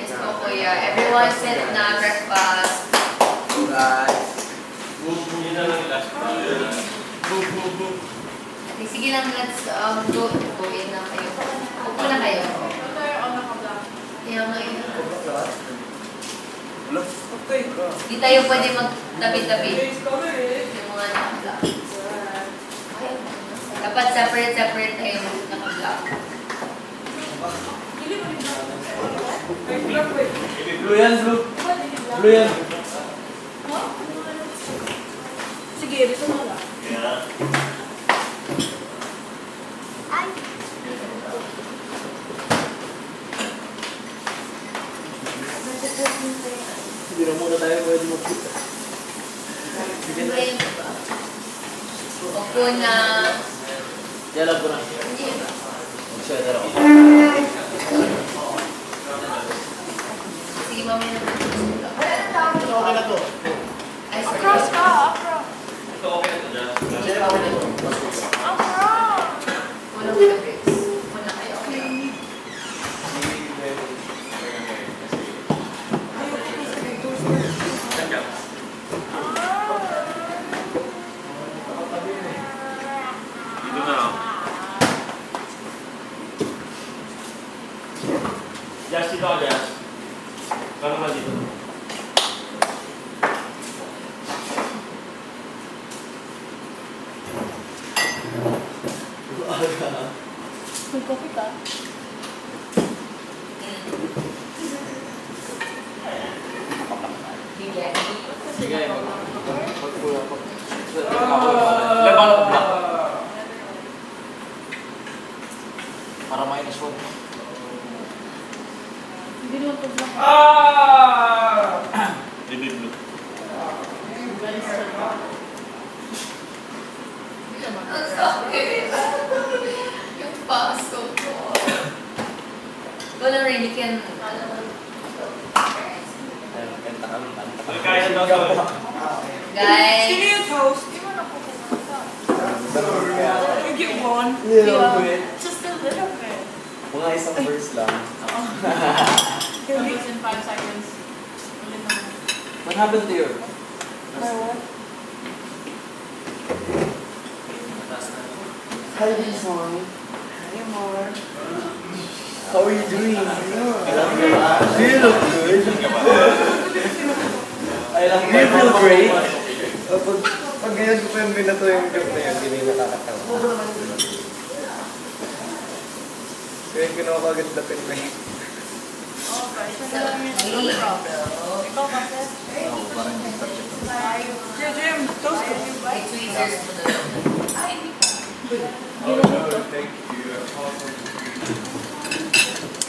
Let's go, Kuya. Everyone sit na breakfast. Yun na lang last. Okay, sige lang, let's go in na kayo. Upo na kayo. Kaya ngayon. Hindi tayo pwede magtabi-tabi. Yung mga naka-block. Dapat separate tayo naka-block. Blue yan, blue. Blue yan. Sige, dito mo lang. Hindi na muna tayo pwede magkita. Opo na. Yalag ko na. Mag-sweater ako. Sige, mamaya na. Okay na to. Ay, sorry. Across ka, across. Ito okay na to dyan. Across. Muna kayo, Grace. Muna kayo. Dito na ako. Jazz, dito ako, Jazz. Kano nga dito? May coffee ka? Bigyan. Sige, mag-kuya po. Level of black. Para minus 1. Hindi naman ito black. Libre blue. Ang sakit. Yung paso ko. Wala rin, you can... Kaya daw to. Guys. Sino yung toast? Di mo na po pumunta. You get one? Just a little bit. Mga isang verse lang. Focus in 5 seconds. Ulit naman. What happened to your? My what? Hi, Bison. Hi, Mar. How are you doing? Do you look good? Do you feel great? Pag ganyan ko pa yung binato yung joke na yun, hindi na nakakatawa. Kaya yung ginawa ko agad dapin ko yun. Okay, so na lang yung no problem. Ikaw kasi? Oo, parang hindi pa siya. Jim, toast ka. May tweezers mo na lang.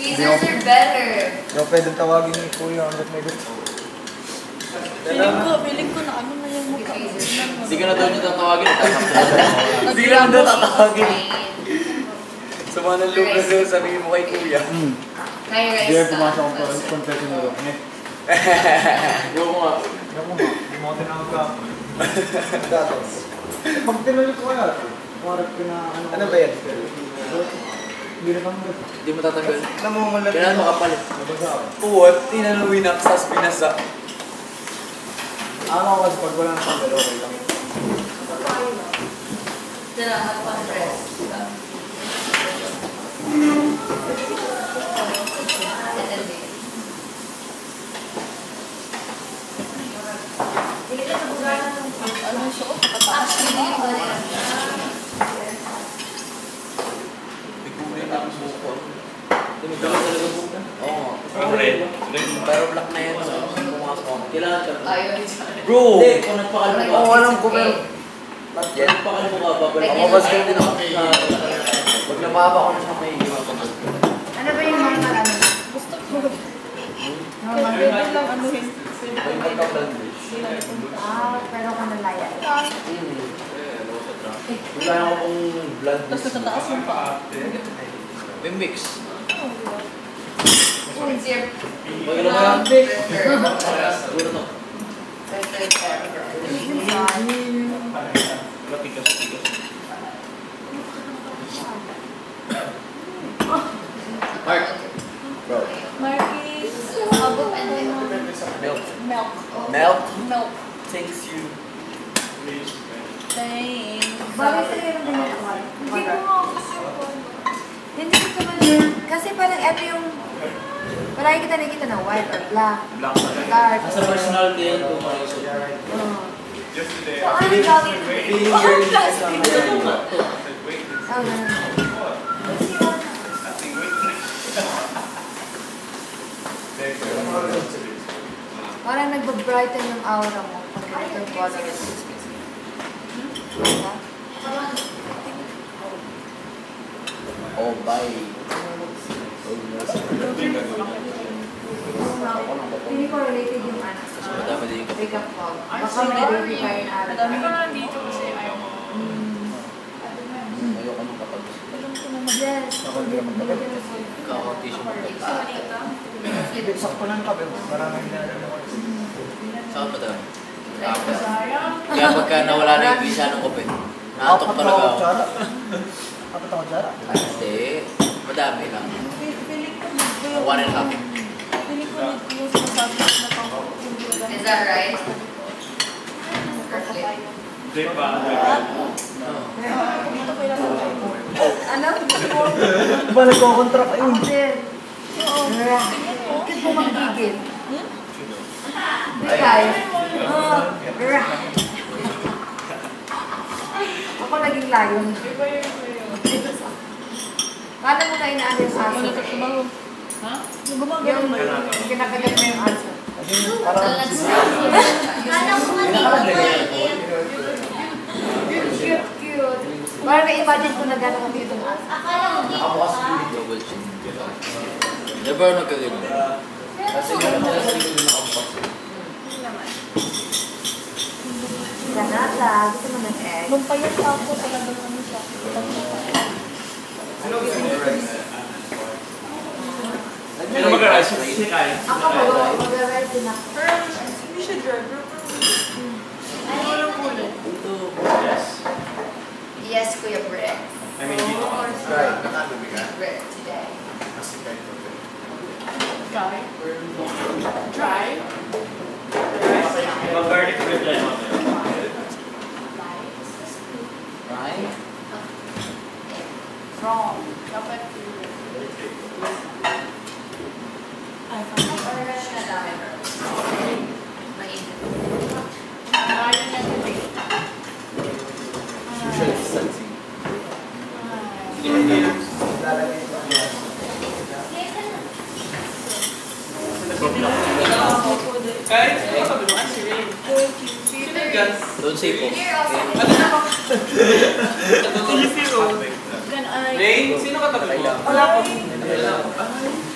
Tweezers are better. Yung pwede tawagin ni Kuya hanggat may gusto. Feeling ko na ano na yung mukha. Hindi ka na daw niyo tatawagin. Hindi ka lang daw tatawagin. Sama ng loob na doon, sabihin mo kay Kuya. Kaya rice Hindi, ka. pumasok ako sa confession mo doon. Yung mga... Ako nga, hindi mo ako tinawag ka. Datos. Pag tinawag ko kaya, kumarap ko na ano. Ano ba yan? Hindi na kami. Hindi mo tatanggal. Namumulat. Kailangan makapalit. Nabasa ako. Puwat, tinaluwi na sa pinasa. Ano ako kasi pag wala na tanggal, okay lang. Tira, mag-press. Ano yung suot? Pataas na ba? Bigulay na ang buko. Hindi mo talaga buka. Oo. Red. Pero black na yan sa pumasok ko. Kailangan ka. Ayaw ni John. Bro! Hindi, kung nagpakalmo ka. Oo, alam ko pero... Kung nagpakalmo ka, babalik. Ako mas ganun din ako. Pag nababa ko na siya may iwan ko. Ano ba yung normal ano? Gusto ko. Pwede lang anuhin. May magka-blenders. Pero kung nalaya. Wala akong blood Tapos sa taas yung paa. may mix. Sincere. Pag ilan mo yan? Siguro to. Matigas, matigas. Mark. Bro. Marquis. Milk. Milk Milk. takes you. Please. Thanks. Bakit sa'yo yung ganyan ako? Hindi ko nga kasi Hindi ko naman yun. Kasi parang ito yung... Palagi kita nakikita na white or black. Black na rin. Dark. Nasa personality yan kung ano yung Yesterday, So, ano yung gawin? feeling girl is something. wait. Oh, ganun. Parang nagbabrighten yung aura mo pag ganito yung color. Diba? Oh, bye. Oh, Hindi ko related yung ano. madami din yung Wake up call. I'm Baka may sorry. baby pa rin Madami ko araw. na nandito kasi ayaw ko. Ayoko nung kapag Alam ko naman. Yes. kakaw-tissue mo. Sorry ka. Ibig sakto lang kape. Maraming na Saan madami? Sayang. Kaya pagka nawala na yung visa ng kape, naatok talaga ako. Apat ako, Chara. Hindi, madami lang. Feeling ko need ko yung... 1.5. Feeling ko need ko yung sinasabi ko na pang... Is that right? Perfect. Hindi pa. Dito ko ilang Ano? Diba nagko-contract kayo? Ako din. Bakit mo magigil? Hindi guys. Ako naging lion. Iba yung... Paano mo na inaano yung aso? Ano ka tumaho? Ha? Yung gumagano mo yun? Yung kinakagat mo yung aso. Parang Cute, cute. Parang na-imagine ko na gano'n kami itong aso. Nakabukas double chin. Never nagkaganyan. Kasi meron sila sa likod yung nakabukas. Ganata, gusto mo ng egg? Nung payat ako talagang ano siya. Sino mag-arise? Si Kai. Ako po, mag-rice din ako. Pero hindi siya dry. Pero walang kulay. Ito. Yes. Yes, Kuya Brett. I mean, dito. Brett today. Dry. Dry. Mag-garlic bread lang ako. Right? Wrong. Dapat ay, Orange na dami, bro. Mainit. ayaw niya today. Usually salty. Kahit sino ka biluan si Ray. Sino yan? Don't say po. Here also. Then I... Ray, sino ka tabi mo? Wala ko.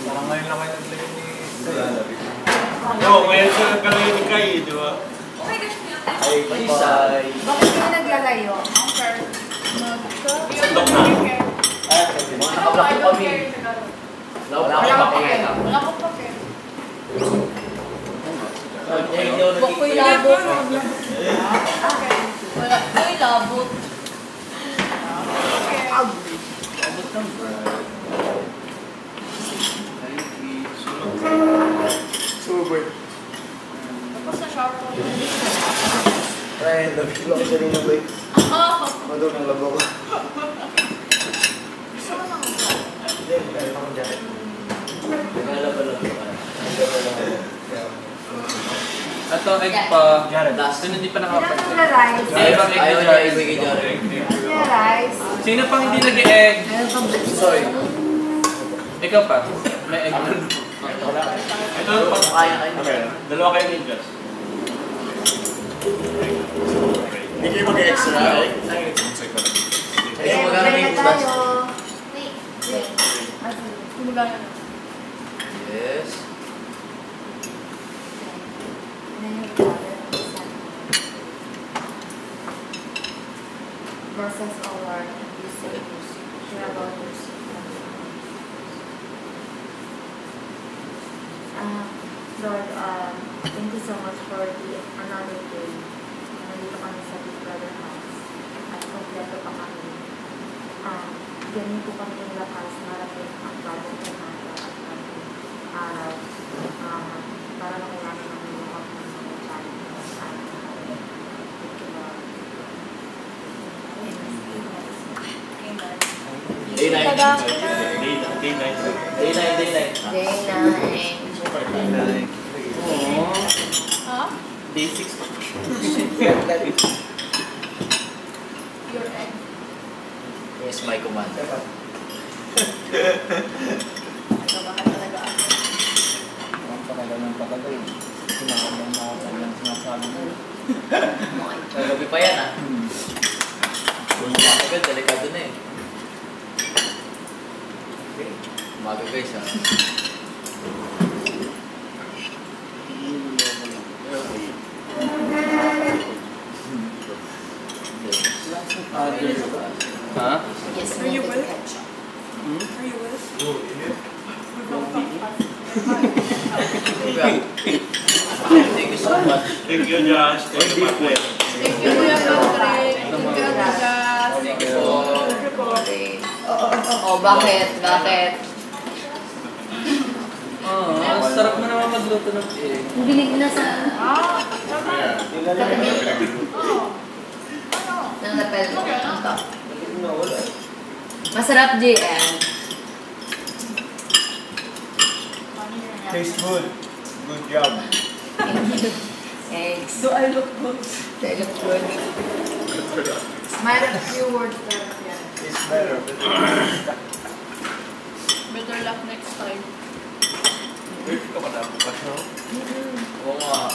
parang ngayon lang kayo naglagay ni Oo, ngayon siya nagkalayo ni Kai, di ba? Oh my gosh, Ay, Isay. Bakit kayo naglalayo? Sandok na. Mga nakablock po kami. Wala akong pakialam. Wala ko pa kaya. Hindi ako Bakoy nakikita. labot. Wala. Bakoy labot. Abot ng bride. Super. Tapos na shower ko. Ryan, nabigla ko siya rin na ba? Oh! Madog ng labo ko. Gusto ko nang Hindi, meron akong jacket. Naglalaba-laba ka. Ito, egg pa. Jared. Last. Sino hindi pa Sino nakapag? nagla-rice? Ayaw. Ayaw niya ibigay niya rin. Sino rice? Sino pang hindi nag-egg? Sorry. Ikaw pa. May egg na. Ito, pag... Kaya kayo. Okay, dalawa kayo ninjas. Hindi kayo mag-extra. Kayo magkano Ready yung na bukas? tayo. gumagana na. Yes. Versus all our users. Sure about your Lord, thank you so much for another day. Nandito kami sa Big Brother House. At kompleto pa kami. Ganyan po kami ng lakas marapin ang bagong panata at bagong araw. Para makilala namin yung mga lang. Day 9. Day 9, day 9. Day 9. Oo. Ha? Day 6. Your egg. Yes, my commander. Nagabahan talaga ako. Ang patagal ng patagal. Sinakabang na ako lang sinasabi mo. Gabi pa yan, ah. Kung matagal, delikado na eh. Okay. Umaga guys, ah. Ha? Yes, Are you with with? ketchup. Are you with? Thank you so much. Thank you, Josh. Thank you, Patrick. Thank you, Kuya Patrick. Thank you, Gas. Thank you po. Okay. Oh, bakit? Bakit? Ah, sarap mo naman magluto ng egg. Bilig na sa... Ah, tama. Oh. Nang lapel mo. Ito. Masarap, JM. Tastes good. Good job. Eggs. Do I look good? They look good. Smile a few words there. Tastes better. Better luck next time. Ikaw pa na bukas, no? Oo nga.